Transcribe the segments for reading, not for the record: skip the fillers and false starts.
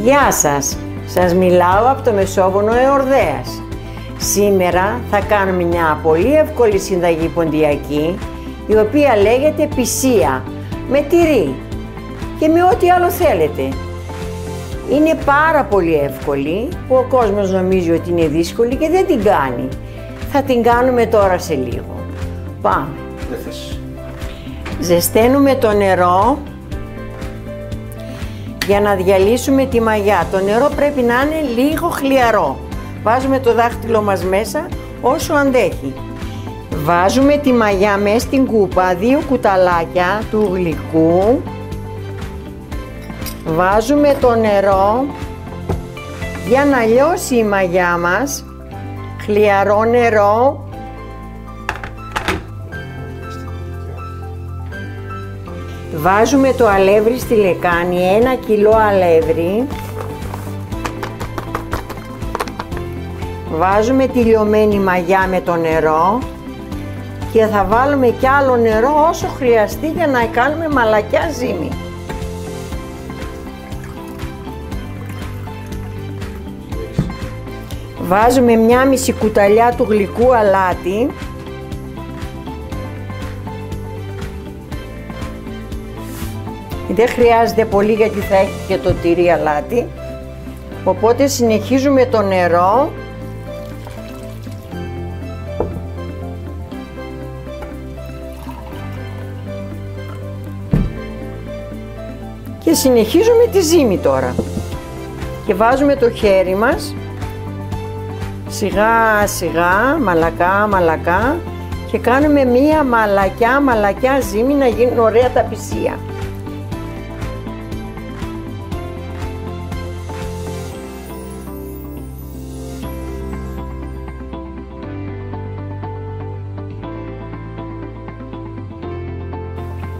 Γεια σας! Σας μιλάω από το Μεσόβονο Εορδέας. Σήμερα θα κάνουμε μια πολύ εύκολη συνταγή ποντιακή, η οποία λέγεται πισία, με τυρί και με ό,τι άλλο θέλετε. Είναι πάρα πολύ εύκολη, που ο κόσμος νομίζει ότι είναι δύσκολη και δεν την κάνει. Θα την κάνουμε τώρα σε λίγο. Πάμε. Ζεσταίνουμε το νερό για να διαλύσουμε τη μαγιά. Το νερό πρέπει να είναι λίγο χλιαρό. Βάζουμε το δάχτυλο μας μέσα όσο αντέχει. Βάζουμε τη μαγιά μέσα στην κούπα, 2 κουταλάκια του γλυκού. Βάζουμε το νερό για να λιώσει η μαγιά μας. Χλιαρό νερό. Βάζουμε το αλεύρι στη λεκάνη, 1 κιλό αλεύρι. Βάζουμε τη λιωμένη μαγιά με το νερό και θα βάλουμε κι άλλο νερό όσο χρειαστεί για να κάνουμε μαλακιά ζύμη. Βάζουμε 1,5 κουταλιά του γλυκού αλάτι. Δεν χρειάζεται πολύ γιατί θα έχει και το τυρί αλάτι. Οπότε συνεχίζουμε το νερό. Και συνεχίζουμε τη ζύμη τώρα. Και βάζουμε το χέρι μας σιγά σιγά, μαλακά μαλακά, και κάνουμε μία μαλακιά ζύμη να γίνουν ωραία τα πισία.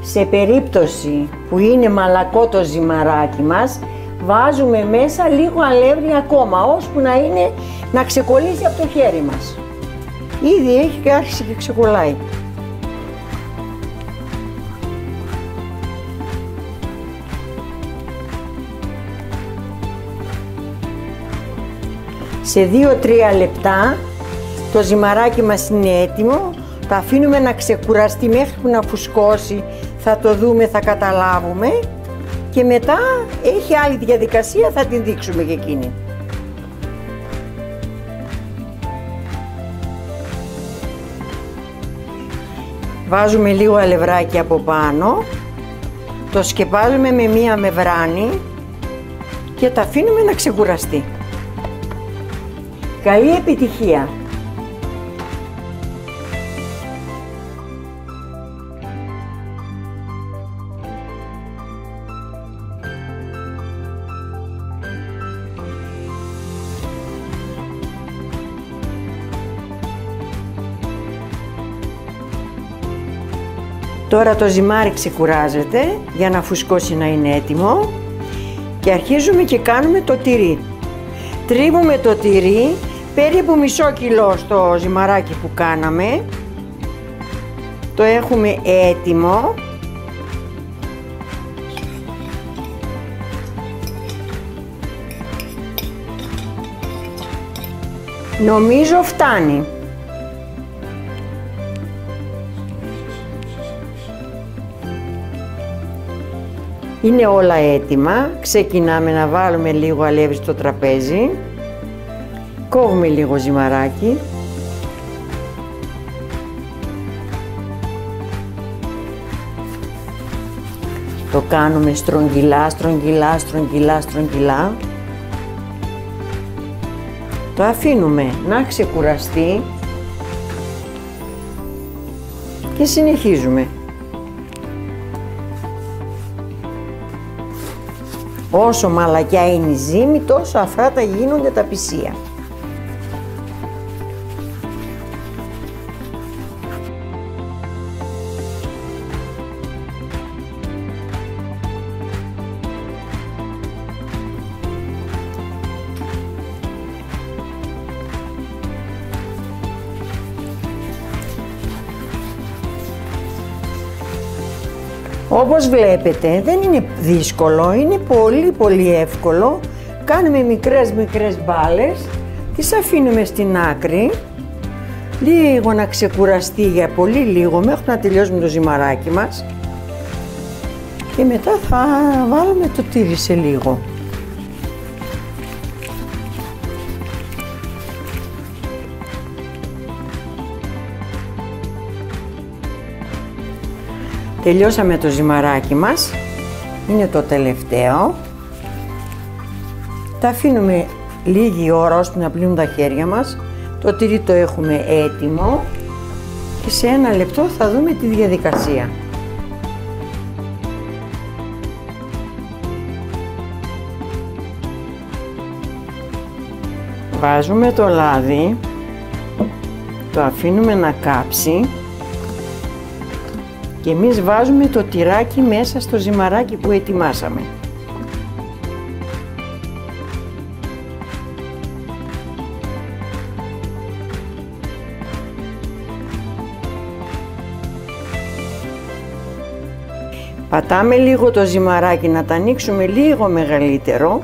Σε περίπτωση που είναι μαλακό το ζυμαράκι μας, βάζουμε μέσα λίγο αλεύρι ακόμα, ώσπου να ξεκολλήσει από το χέρι μας. Ήδη έχει και άρχισε και ξεκολλάει. Σε 2-3 λεπτά το ζυμαράκι μας είναι έτοιμο. Το αφήνουμε να ξεκουραστεί μέχρι που να φουσκώσει, θα το δούμε, θα καταλάβουμε και μετά έχει άλλη διαδικασία, θα την δείξουμε και εκείνη. Βάζουμε λίγο αλευράκι από πάνω, το σκεπάζουμε με μία μεμβράνη και το αφήνουμε να ξεκουραστεί. Καλή επιτυχία! Τώρα το ζυμάρι ξεκουράζεται για να φουσκώσει να είναι έτοιμο και αρχίζουμε και κάνουμε το τυρί. Τρίβουμε το τυρί περίπου μισό κιλό στο ζυμαράκι που κάναμε. Το έχουμε έτοιμο. Νομίζω φτάνει. Είναι όλα έτοιμα. Ξεκινάμε να βάλουμε λίγο αλεύρι στο τραπέζι. Κόβουμε λίγο ζυμαράκι. Το κάνουμε στρογγυλά. Το αφήνουμε να ξεκουραστεί και συνεχίζουμε. Όσο μαλακιά είναι η ζύμη, τόσο αφράτα γίνονται τα πισία. Όπως βλέπετε δεν είναι δύσκολο, είναι πολύ εύκολο. Κάνουμε μικρές μπάλες, τις αφήνουμε στην άκρη, λίγο να ξεκουραστεί για πολύ λίγο, μέχρι να τελειώσουμε το ζυμαράκι μας και μετά θα βάλουμε το τύρι σε λίγο. Τελειώσαμε το ζυμαράκι μας, είναι το τελευταίο. Τα αφήνουμε λίγη ώρα ώστε να πλύνουν τα χέρια μας. Το τυρί το έχουμε έτοιμο και σε 1 λεπτό θα δούμε τη διαδικασία. Βάζουμε το λάδι, το αφήνουμε να κάψει και εμείς βάζουμε το τυράκι μέσα στο ζυμαράκι που ετοιμάσαμε. Πατάμε λίγο το ζυμαράκι να τα ανοίξουμε λίγο μεγαλύτερο,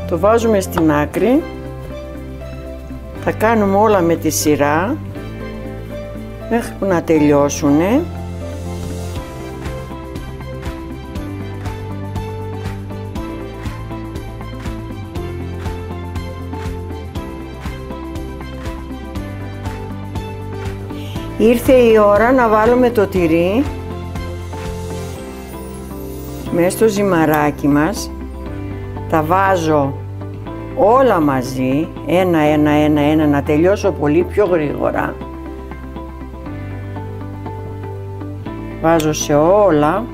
το βάζουμε στην άκρη, θα κάνουμε όλα με τη σειρά μέχρι που να τελειώσουνε. Ήρθε η ώρα να βάλουμε το τυρί μέσα στο ζυμαράκι μας. Τα βάζω όλα μαζί, ένα, να τελειώσω πολύ πιο γρήγορα. Βάζω σε όλα.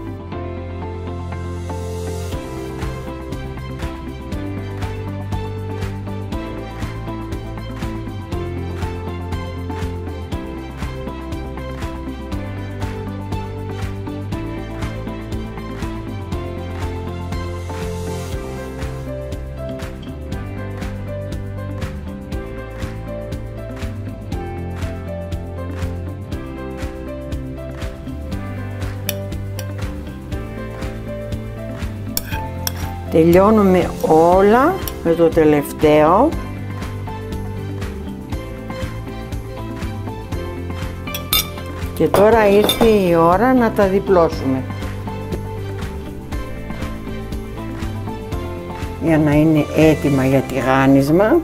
Τελειώνουμε όλα με το τελευταίο. Και τώρα ήρθε η ώρα να τα διπλώσουμε. Για να είναι έτοιμα για τηγάνισμα.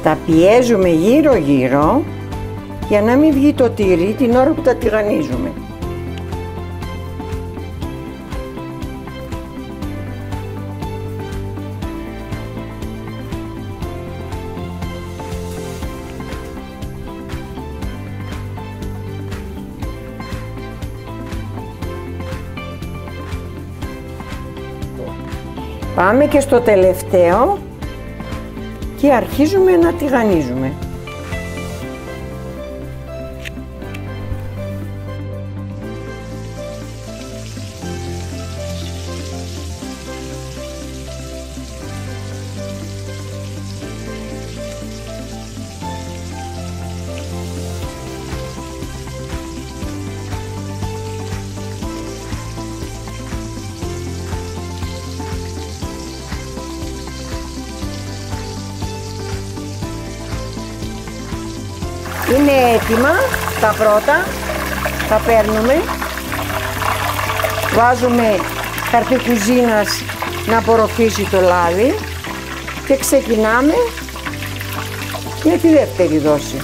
Τα πιέζουμε γύρω-γύρω για να μην βγει το τυρί την ώρα που τα τηγανίζουμε. Πάμε και στο τελευταίο και αρχίζουμε να τηγανίζουμε. Είναι έτοιμα τα πρώτα, τα παίρνουμε, βάζουμε χαρτί κουζίνας να απορροφήσει το λάδι και ξεκινάμε για τη δεύτερη δόση.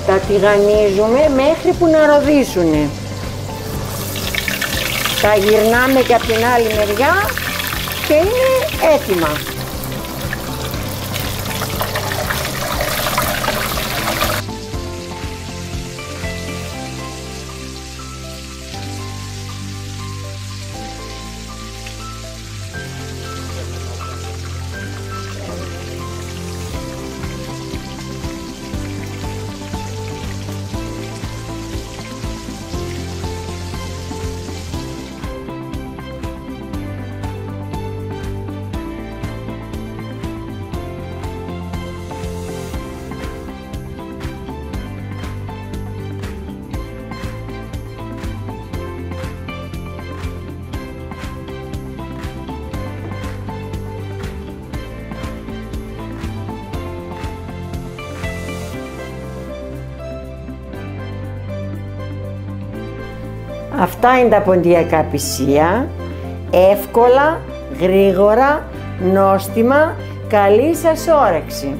Τα τηγανίζουμε μέχρι που να ροδίσουνε. Τα γυρνάμε και από την άλλη μεριά και είναι έτοιμα. Αυτά είναι τα ποντιακά πισία, εύκολα, γρήγορα, νόστιμα, καλή σας όρεξη.